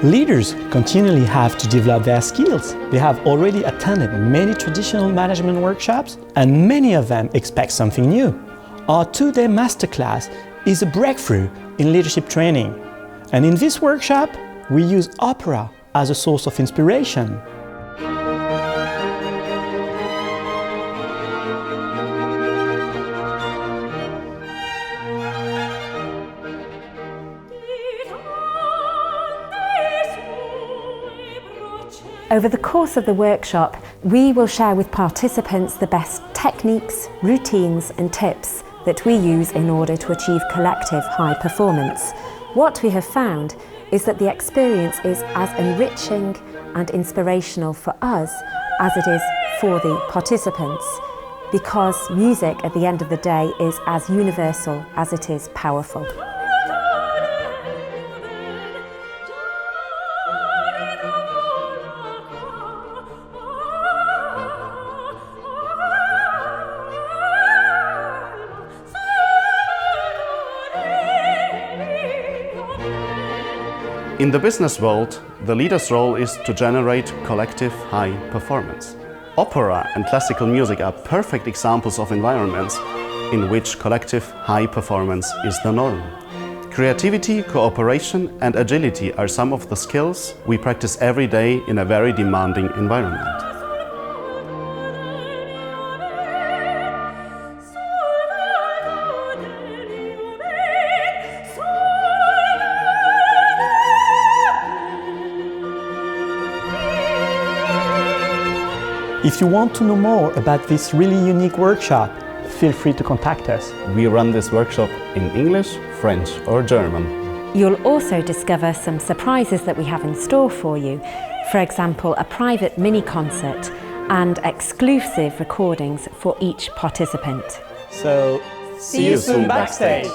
Leaders continually have to develop their skills. They have already attended many traditional management workshops, and many of them expect something new. Our 2-day masterclass is a breakthrough in leadership training. And in this workshop, we use opera as a source of inspiration. Over the course of the workshop, we will share with participants the best techniques, routines and tips that we use in order to achieve collective high performance. What we have found is that the experience is as enriching and inspirational for us as it is for the participants, because music at the end of the day is as universal as it is powerful. In the business world, the leader's role is to generate collective high performance. Opera and classical music are perfect examples of environments in which collective high performance is the norm. Creativity, cooperation and agility are some of the skills we practice every day in a very demanding environment. If you want to know more about this really unique workshop, feel free to contact us. We run this workshop in English, French or German. You'll also discover some surprises that we have in store for you. For example, a private mini concert and exclusive recordings for each participant. So, see you soon backstage!